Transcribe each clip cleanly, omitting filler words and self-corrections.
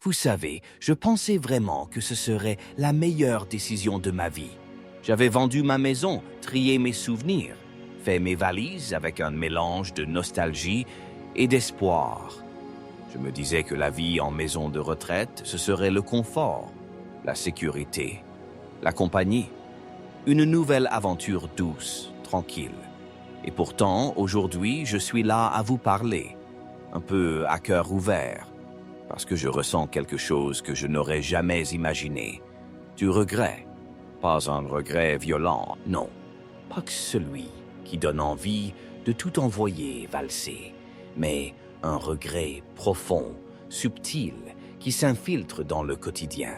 Vous savez, je pensais vraiment que ce serait la meilleure décision de ma vie. J'avais vendu ma maison, trié mes souvenirs, fait mes valises avec un mélange de nostalgie et d'espoir. Je me disais que la vie en maison de retraite, ce serait le confort, la sécurité, la compagnie, une nouvelle aventure douce, tranquille. Et pourtant, aujourd'hui, je suis là à vous parler, un peu à cœur ouvert, parce que je ressens quelque chose que je n'aurais jamais imaginé. Du regret. Pas un regret violent, non. Pas que celui qui donne envie de tout envoyer valser, mais un regret profond, subtil, qui s'infiltre dans le quotidien,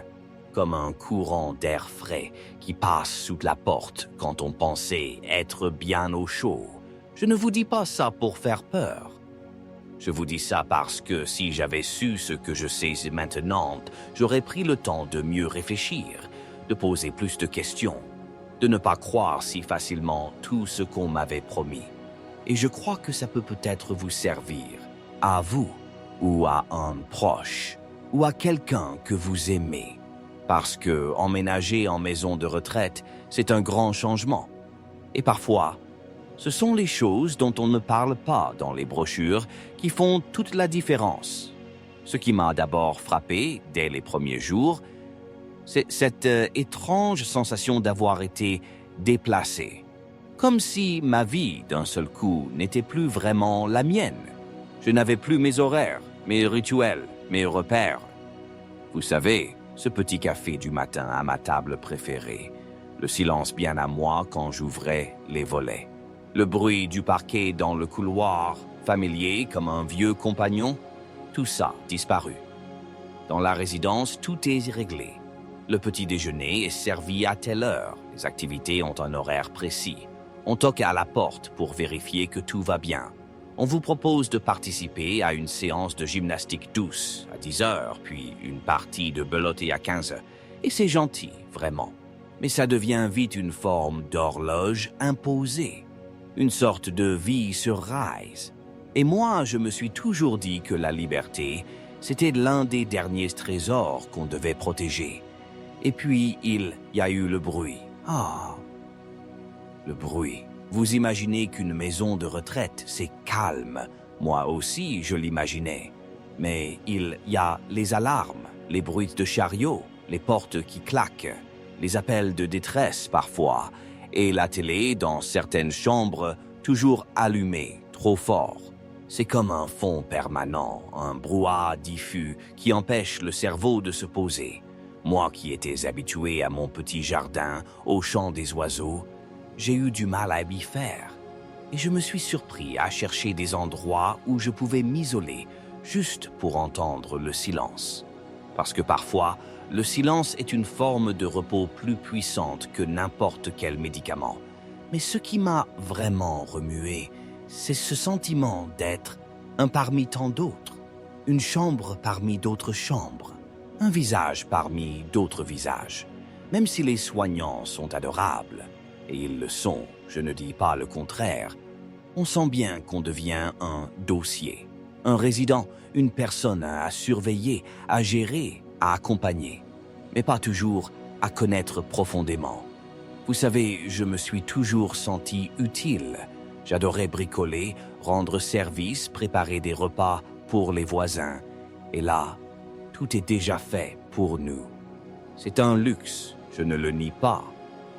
comme un courant d'air frais qui passe sous la porte quand on pensait être bien au chaud. Je ne vous dis pas ça pour faire peur. Je vous dis ça parce que si j'avais su ce que je sais maintenant, j'aurais pris le temps de mieux réfléchir, de poser plus de questions, de ne pas croire si facilement tout ce qu'on m'avait promis. Et je crois que ça peut peut-être vous servir, à vous, ou à un proche, ou à quelqu'un que vous aimez. Parce que emménager en maison de retraite, c'est un grand changement. Et parfois, ce sont les choses dont on ne parle pas dans les brochures qui font toute la différence. Ce qui m'a d'abord frappé dès les premiers jours, c'est cette étrange sensation d'avoir été déplacé. Comme si ma vie, d'un seul coup, n'était plus vraiment la mienne. Je n'avais plus mes horaires, mes rituels, mes repères. Vous savez, ce petit café du matin à ma table préférée, le silence bien à moi quand j'ouvrais les volets. Le bruit du parquet dans le couloir, familier comme un vieux compagnon, tout ça disparu. Dans la résidence, tout est réglé. Le petit déjeuner est servi à telle heure. Les activités ont un horaire précis. On toque à la porte pour vérifier que tout va bien. On vous propose de participer à une séance de gymnastique douce à 10 heures, puis une partie de belote à 15 heures. Et c'est gentil, vraiment. Mais ça devient vite une forme d'horloge imposée. Une sorte de vie sur rails. Et moi, je me suis toujours dit que la liberté, c'était l'un des derniers trésors qu'on devait protéger. Et puis, il y a eu le bruit. Ah, le bruit. Vous imaginez qu'une maison de retraite, c'est calme. Moi aussi, je l'imaginais. Mais il y a les alarmes, les bruits de chariots, les portes qui claquent, les appels de détresse parfois, et la télé dans certaines chambres toujours allumée, trop fort. C'est comme un fond permanent, un brouhaha diffus qui empêche le cerveau de se poser. Moi qui étais habitué à mon petit jardin, au chant des oiseaux, j'ai eu du mal à m'y faire. Et je me suis surpris à chercher des endroits où je pouvais m'isoler, juste pour entendre le silence. Parce que parfois, le silence est une forme de repos plus puissante que n'importe quel médicament. Mais ce qui m'a vraiment remué, c'est ce sentiment d'être un parmi tant d'autres, une chambre parmi d'autres chambres, un visage parmi d'autres visages. Même si les soignants sont adorables, et ils le sont, je ne dis pas le contraire, on sent bien qu'on devient un dossier, un résident, une personne à surveiller, à gérer, à accompagner, mais pas toujours à connaître profondément. Vous savez, je me suis toujours senti utile. J'adorais bricoler, rendre service, préparer des repas pour les voisins. Et là, tout est déjà fait pour nous. C'est un luxe, je ne le nie pas,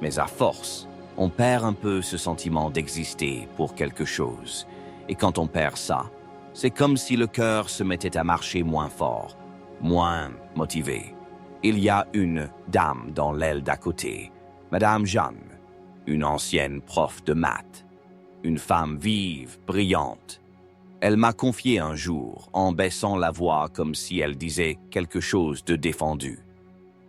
mais à force, on perd un peu ce sentiment d'exister pour quelque chose. Et quand on perd ça, c'est comme si le cœur se mettait à marcher moins fort, moins motivé. Il y a une dame dans l'aile d'à côté, Madame Jeanne, une ancienne prof de maths, une femme vive, brillante. Elle m'a confié un jour, en baissant la voix comme si elle disait quelque chose de défendu.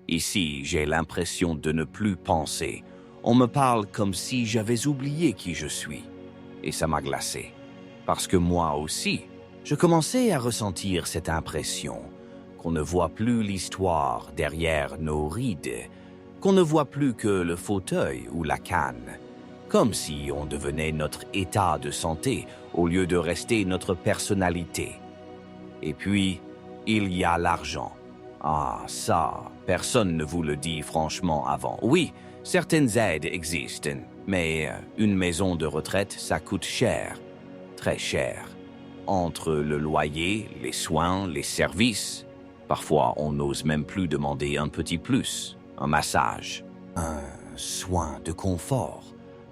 Ici, j'ai l'impression de ne plus penser. On me parle comme si j'avais oublié qui je suis. Et ça m'a glacé. Parce que moi aussi, je commençais à ressentir cette impression qu'on ne voit plus l'histoire derrière nos rides, qu'on ne voit plus que le fauteuil ou la canne, comme si on devenait notre état de santé au lieu de rester notre personnalité. Et puis, il y a l'argent. Ah, ça, personne ne vous le dit franchement avant. Oui, certaines aides existent, mais une maison de retraite, ça coûte cher, très cher. Entre le loyer, les soins, les services, parfois on n'ose même plus demander un petit plus, un massage, un soin de confort,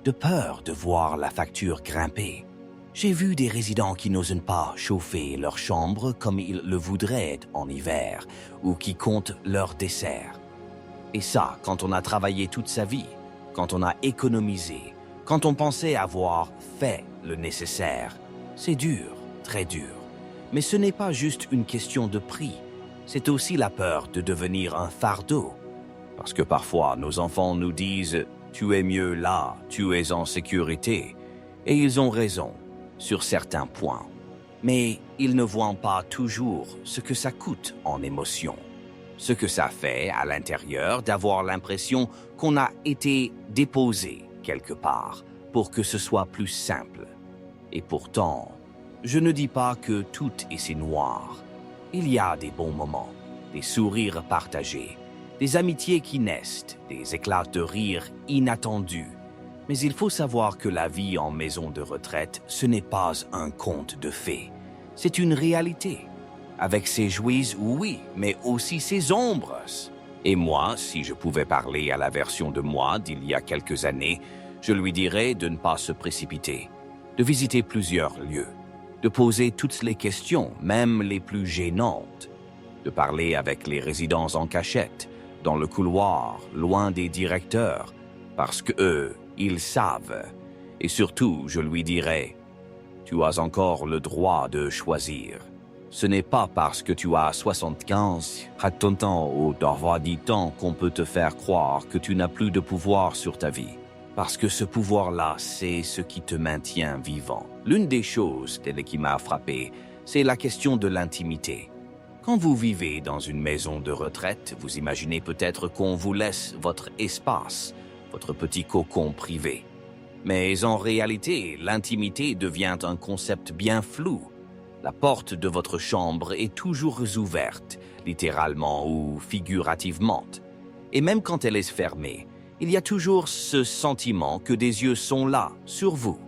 de peur de voir la facture grimper. J'ai vu des résidents qui n'osent pas chauffer leur chambre comme ils le voudraient en hiver ou qui comptent leur dessert. Et ça, quand on a travaillé toute sa vie, quand on a économisé, quand on pensait avoir fait le nécessaire, c'est dur, très dur. Mais ce n'est pas juste une question de prix, c'est aussi la peur de devenir un fardeau. Parce que parfois, nos enfants nous disent « tu es mieux là, tu es en sécurité ». Et ils ont raison, sur certains points. Mais ils ne voient pas toujours ce que ça coûte en émotion. Ce que ça fait à l'intérieur d'avoir l'impression qu'on a été déposé quelque part pour que ce soit plus simple. Et pourtant, je ne dis pas que tout est si noir. Il y a des bons moments, des sourires partagés, des amitiés qui naissent, des éclats de rire inattendus. Mais il faut savoir que la vie en maison de retraite, ce n'est pas un conte de fées. C'est une réalité. Avec ses jouies, oui, mais aussi ses ombres. Et moi, si je pouvais parler à la version de moi d'il y a quelques années, je lui dirais de ne pas se précipiter, de visiter plusieurs lieux, de poser toutes les questions, même les plus gênantes, de parler avec les résidents en cachette, dans le couloir, loin des directeurs, parce que eux, ils savent. Et surtout, je lui dirais, tu as encore le droit de choisir. Ce n'est pas parce que tu as 75, à ton temps ou d'avoir 10 ans qu'on peut te faire croire que tu n'as plus de pouvoir sur ta vie. Parce que ce pouvoir-là, c'est ce qui te maintient vivant. L'une des choses qui m'a frappé, c'est la question de l'intimité. Quand vous vivez dans une maison de retraite, vous imaginez peut-être qu'on vous laisse votre espace, votre petit cocon privé. Mais en réalité, l'intimité devient un concept bien flou. La porte de votre chambre est toujours ouverte, littéralement ou figurativement. Et même quand elle est fermée, il y a toujours ce sentiment que des yeux sont là, sur vous.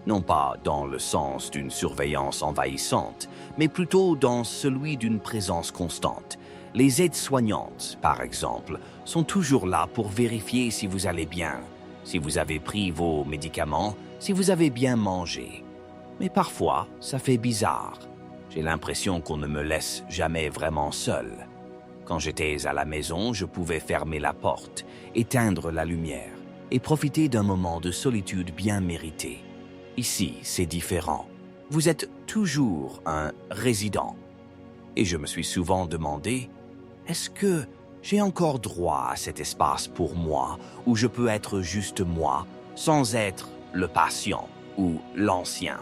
Non pas dans le sens d'une surveillance envahissante, mais plutôt dans celui d'une présence constante. Les aides-soignantes, par exemple, sont toujours là pour vérifier si vous allez bien, si vous avez pris vos médicaments, si vous avez bien mangé. Mais parfois, ça fait bizarre. J'ai l'impression qu'on ne me laisse jamais vraiment seul. Quand j'étais à la maison, je pouvais fermer la porte, éteindre la lumière et profiter d'un moment de solitude bien mérité. Ici, c'est différent. Vous êtes toujours un résident. Et je me suis souvent demandé, est-ce que j'ai encore droit à cet espace pour moi, où je peux être juste moi, sans être le patient ou l'ancien?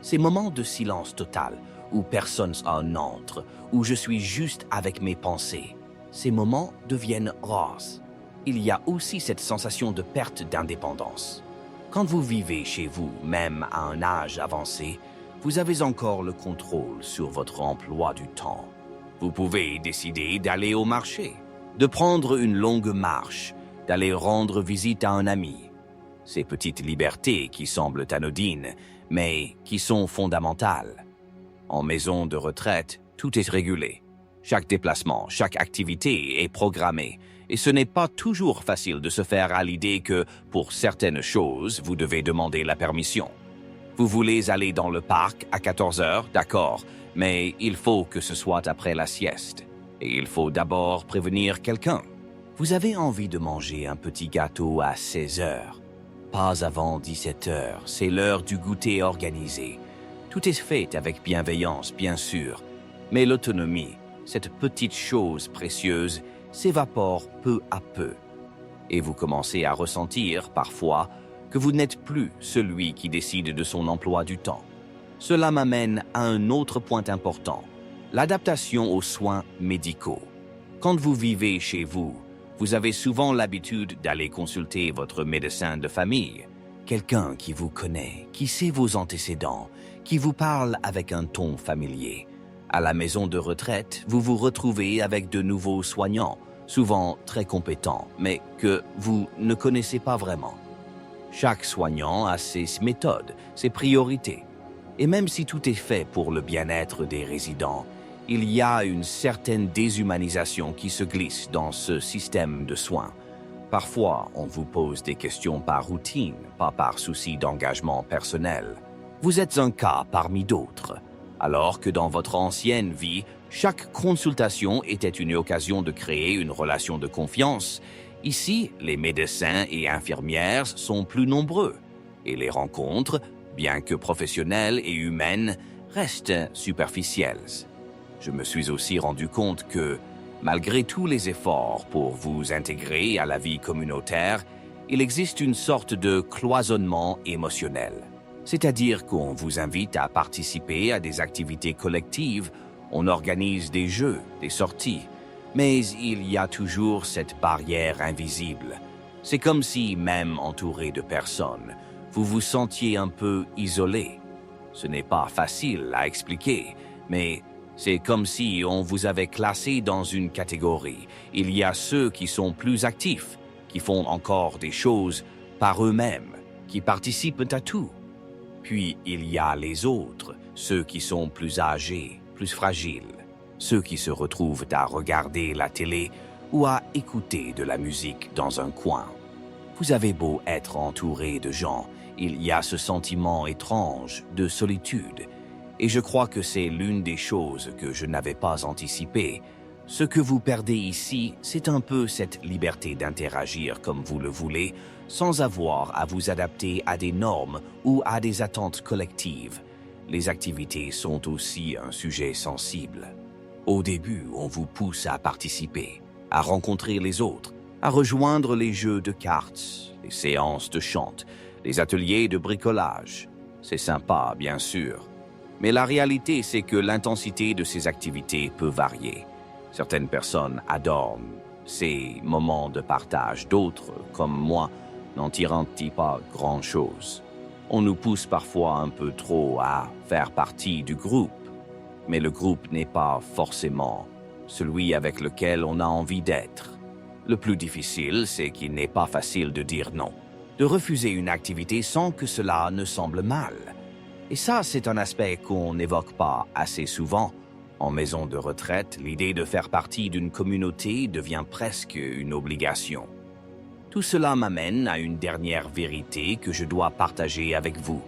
Ces moments de silence total, où personne n'entre, où je suis juste avec mes pensées, ces moments deviennent rares. Il y a aussi cette sensation de perte d'indépendance. Quand vous vivez chez vous, même à un âge avancé, vous avez encore le contrôle sur votre emploi du temps. Vous pouvez décider d'aller au marché, de prendre une longue marche, d'aller rendre visite à un ami. Ces petites libertés qui semblent anodines, mais qui sont fondamentales. En maison de retraite, tout est régulé. Chaque déplacement, chaque activité est programmée. Et ce n'est pas toujours facile de se faire à l'idée que, pour certaines choses, vous devez demander la permission. Vous voulez aller dans le parc à 14 heures, d'accord, mais il faut que ce soit après la sieste. Et il faut d'abord prévenir quelqu'un. Vous avez envie de manger un petit gâteau à 16 heures. Pas avant 17 heures, c'est l'heure du goûter organisé. Tout est fait avec bienveillance, bien sûr, mais l'autonomie, cette petite chose précieuse, s'évapore peu à peu. Et vous commencez à ressentir, parfois, que vous n'êtes plus celui qui décide de son emploi du temps. Cela m'amène à un autre point important, l'adaptation aux soins médicaux. Quand vous vivez chez vous, vous avez souvent l'habitude d'aller consulter votre médecin de famille, quelqu'un qui vous connaît, qui sait vos antécédents, qui vous parle avec un ton familier. À la maison de retraite, vous vous retrouvez avec de nouveaux soignants, souvent très compétents, mais que vous ne connaissez pas vraiment. Chaque soignant a ses méthodes, ses priorités. Et même si tout est fait pour le bien-être des résidents, il y a une certaine déshumanisation qui se glisse dans ce système de soins. Parfois, on vous pose des questions par routine, pas par souci d'engagement personnel. Vous êtes un cas parmi d'autres, alors que dans votre ancienne vie, chaque consultation était une occasion de créer une relation de confiance. Ici, les médecins et infirmières sont plus nombreux, et les rencontres, bien que professionnelles et humaines, restent superficielles. Je me suis aussi rendu compte que, malgré tous les efforts pour vous intégrer à la vie communautaire, il existe une sorte de cloisonnement émotionnel. C'est-à-dire qu'on vous invite à participer à des activités collectives, on organise des jeux, des sorties, mais il y a toujours cette barrière invisible. C'est comme si, même entouré de personnes, vous vous sentiez un peu isolé. Ce n'est pas facile à expliquer, mais c'est comme si on vous avait classé dans une catégorie. Il y a ceux qui sont plus actifs, qui font encore des choses par eux-mêmes, qui participent à tout. Puis il y a les autres, ceux qui sont plus âgés, plus fragiles, ceux qui se retrouvent à regarder la télé ou à écouter de la musique dans un coin. Vous avez beau être entouré de gens, il y a ce sentiment étrange de solitude. Et je crois que c'est l'une des choses que je n'avais pas anticipées. Ce que vous perdez ici, c'est un peu cette liberté d'interagir comme vous le voulez, sans avoir à vous adapter à des normes ou à des attentes collectives. Les activités sont aussi un sujet sensible. Au début, on vous pousse à participer, à rencontrer les autres, à rejoindre les jeux de cartes, les séances de chant, les ateliers de bricolage. C'est sympa, bien sûr. Mais la réalité, c'est que l'intensité de ces activités peut varier. Certaines personnes adorent ces moments de partage, d'autres, comme moi, n'en tirent pas grand-chose. On nous pousse parfois un peu trop à faire partie du groupe, mais le groupe n'est pas forcément celui avec lequel on a envie d'être. Le plus difficile, c'est qu'il n'est pas facile de dire non, de refuser une activité sans que cela ne semble mal. Et ça, c'est un aspect qu'on n'évoque pas assez souvent. En maison de retraite, l'idée de faire partie d'une communauté devient presque une obligation. Tout cela m'amène à une dernière vérité que je dois partager avec vous,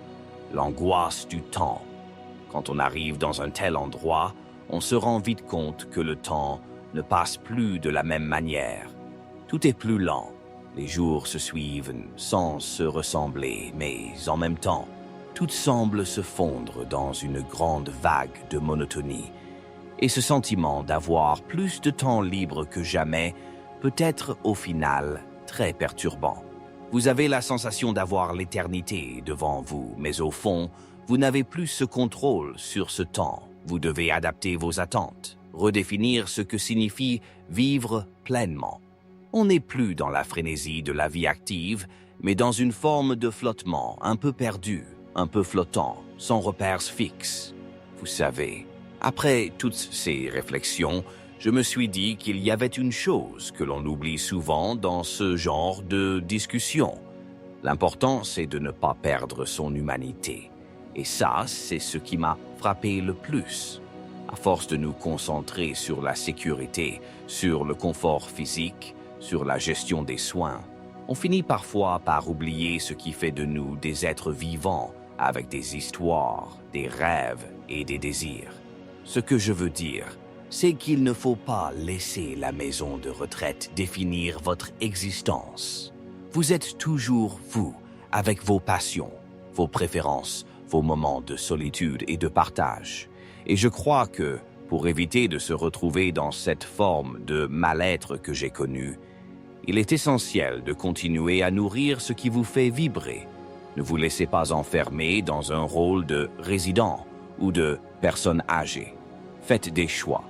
l'angoisse du temps. Quand on arrive dans un tel endroit, on se rend vite compte que le temps ne passe plus de la même manière. Tout est plus lent, les jours se suivent sans se ressembler, mais en même temps, tout semble se fondre dans une grande vague de monotonie. Et ce sentiment d'avoir plus de temps libre que jamais peut être au final très perturbant. Vous avez la sensation d'avoir l'éternité devant vous, mais au fond, vous n'avez plus ce contrôle sur ce temps. Vous devez adapter vos attentes, redéfinir ce que signifie vivre pleinement. On n'est plus dans la frénésie de la vie active, mais dans une forme de flottement, un peu perdu, un peu flottant, sans repères fixes. Vous savez, après toutes ces réflexions, je me suis dit qu'il y avait une chose que l'on oublie souvent dans ce genre de discussion. L'important, c'est de ne pas perdre son humanité. Et ça, c'est ce qui m'a frappé le plus. À force de nous concentrer sur la sécurité, sur le confort physique, sur la gestion des soins, on finit parfois par oublier ce qui fait de nous des êtres vivants, avec des histoires, des rêves et des désirs. Ce que je veux dire, c'est qu'il ne faut pas laisser la maison de retraite définir votre existence. Vous êtes toujours vous, avec vos passions, vos préférences, vos moments de solitude et de partage. Et je crois que, pour éviter de se retrouver dans cette forme de mal-être que j'ai connue, il est essentiel de continuer à nourrir ce qui vous fait vibrer. Ne vous laissez pas enfermer dans un rôle de résident ou de personne âgée. Faites des choix.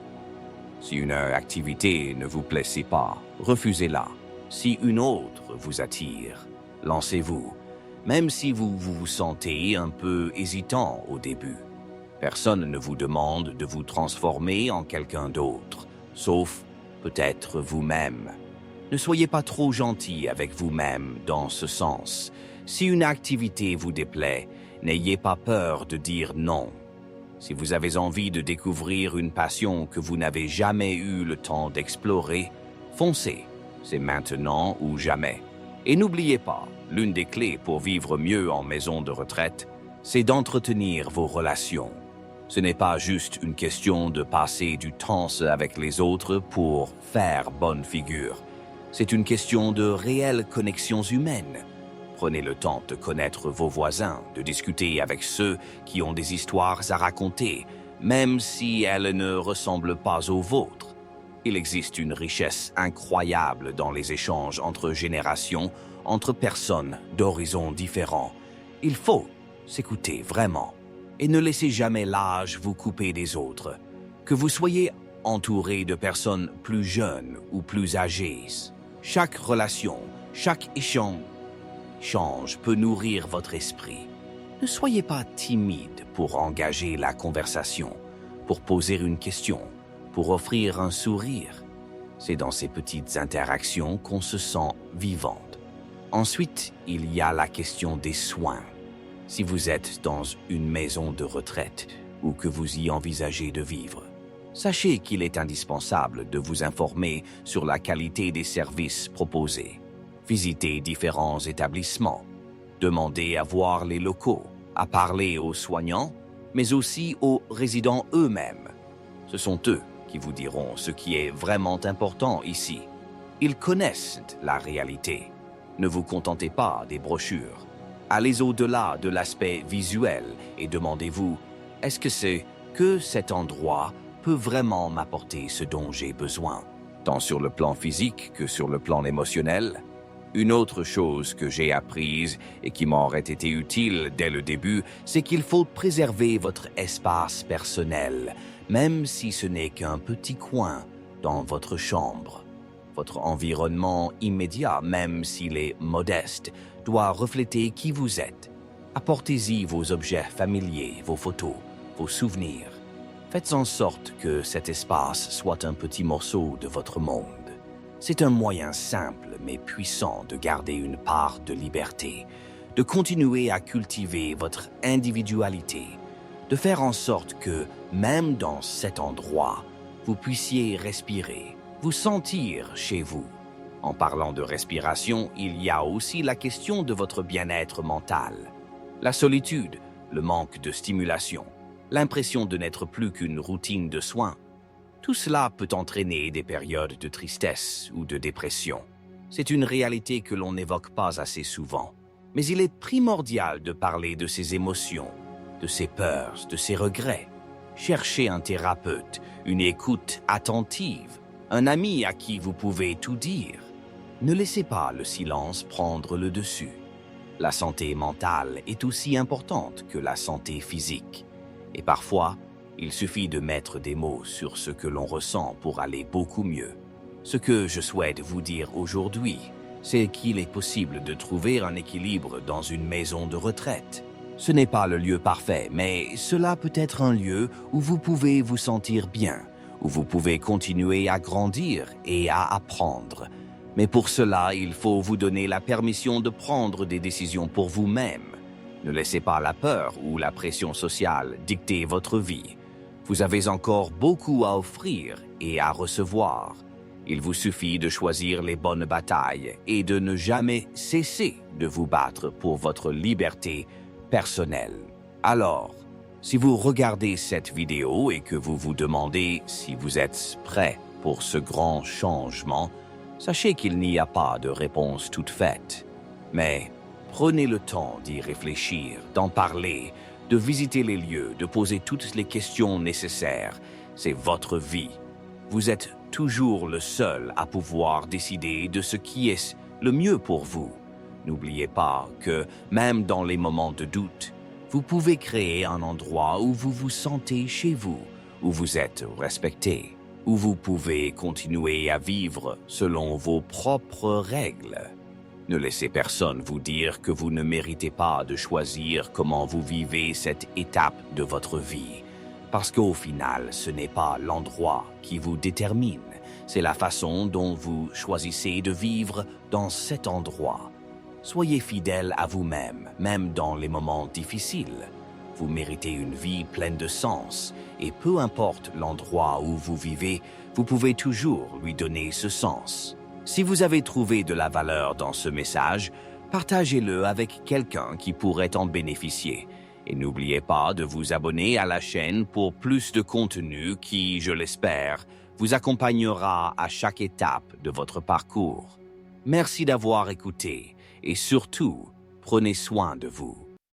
Si une activité ne vous plaît pas, refusez-la. Si une autre vous attire, lancez-vous, même si vous vous sentez un peu hésitant au début. Personne ne vous demande de vous transformer en quelqu'un d'autre, sauf peut-être vous-même. Ne soyez pas trop gentil avec vous-même dans ce sens. Si une activité vous déplaît, n'ayez pas peur de dire non. Si vous avez envie de découvrir une passion que vous n'avez jamais eu le temps d'explorer, foncez. C'est maintenant ou jamais. Et n'oubliez pas, l'une des clés pour vivre mieux en maison de retraite, c'est d'entretenir vos relations. Ce n'est pas juste une question de passer du temps avec les autres pour faire bonne figure. C'est une question de réelles connexions humaines. Prenez le temps de connaître vos voisins, de discuter avec ceux qui ont des histoires à raconter, même si elles ne ressemblent pas aux vôtres. Il existe une richesse incroyable dans les échanges entre générations, entre personnes d'horizons différents. Il faut s'écouter vraiment. Et ne laissez jamais l'âge vous couper des autres. Que vous soyez entouré de personnes plus jeunes ou plus âgées, chaque relation, chaque échange peut nourrir votre esprit. Ne soyez pas timide pour engager la conversation, pour poser une question, pour offrir un sourire. C'est dans ces petites interactions qu'on se sent vivante. Ensuite, il y a la question des soins. Si vous êtes dans une maison de retraite ou que vous y envisagez de vivre, sachez qu'il est indispensable de vous informer sur la qualité des services proposés. Visitez différents établissements, demandez à voir les locaux, à parler aux soignants, mais aussi aux résidents eux-mêmes. Ce sont eux qui vous diront ce qui est vraiment important ici. Ils connaissent la réalité. Ne vous contentez pas des brochures. Allez au-delà de l'aspect visuel et demandez-vous, est-ce que cet endroit peut vraiment m'apporter ce dont j'ai besoin, tant sur le plan physique que sur le plan émotionnel? Une autre chose que j'ai apprise et qui m'aurait été utile dès le début, c'est qu'il faut préserver votre espace personnel, même si ce n'est qu'un petit coin dans votre chambre. Votre environnement immédiat, même s'il est modeste, doit refléter qui vous êtes. Apportez-y vos objets familiers, vos photos, vos souvenirs. Faites en sorte que cet espace soit un petit morceau de votre monde. C'est un moyen simple mais puissant de garder une part de liberté, de continuer à cultiver votre individualité, de faire en sorte que, même dans cet endroit, vous puissiez respirer, vous sentir chez vous. En parlant de respiration, il y a aussi la question de votre bien-être mental. La solitude, le manque de stimulation, l'impression de n'être plus qu'une routine de soins. Tout cela peut entraîner des périodes de tristesse ou de dépression. C'est une réalité que l'on n'évoque pas assez souvent. Mais il est primordial de parler de ces émotions, de ces peurs, de ces regrets. Cherchez un thérapeute, une écoute attentive, un ami à qui vous pouvez tout dire. Ne laissez pas le silence prendre le dessus. La santé mentale est aussi importante que la santé physique. Et parfois, il suffit de mettre des mots sur ce que l'on ressent pour aller beaucoup mieux. Ce que je souhaite vous dire aujourd'hui, c'est qu'il est possible de trouver un équilibre dans une maison de retraite. Ce n'est pas le lieu parfait, mais cela peut être un lieu où vous pouvez vous sentir bien, où vous pouvez continuer à grandir et à apprendre. Mais pour cela, il faut vous donner la permission de prendre des décisions pour vous-même. Ne laissez pas la peur ou la pression sociale dicter votre vie. Vous avez encore beaucoup à offrir et à recevoir. Il vous suffit de choisir les bonnes batailles et de ne jamais cesser de vous battre pour votre liberté personnelle. Alors, si vous regardez cette vidéo et que vous vous demandez si vous êtes prêt pour ce grand changement, sachez qu'il n'y a pas de réponse toute faite. Mais prenez le temps d'y réfléchir, d'en parler, de visiter les lieux, de poser toutes les questions nécessaires. C'est votre vie. Vous êtes toujours le seul à pouvoir décider de ce qui est le mieux pour vous. N'oubliez pas que, même dans les moments de doute, vous pouvez créer un endroit où vous vous sentez chez vous, où vous êtes respecté, où vous pouvez continuer à vivre selon vos propres règles. Ne laissez personne vous dire que vous ne méritez pas de choisir comment vous vivez cette étape de votre vie. Parce qu'au final, ce n'est pas l'endroit qui vous détermine, c'est la façon dont vous choisissez de vivre dans cet endroit. Soyez fidèle à vous-même, même dans les moments difficiles. Vous méritez une vie pleine de sens, et peu importe l'endroit où vous vivez, vous pouvez toujours lui donner ce sens. Si vous avez trouvé de la valeur dans ce message, partagez-le avec quelqu'un qui pourrait en bénéficier. Et n'oubliez pas de vous abonner à la chaîne pour plus de contenu qui, je l'espère, vous accompagnera à chaque étape de votre parcours. Merci d'avoir écouté et surtout, prenez soin de vous.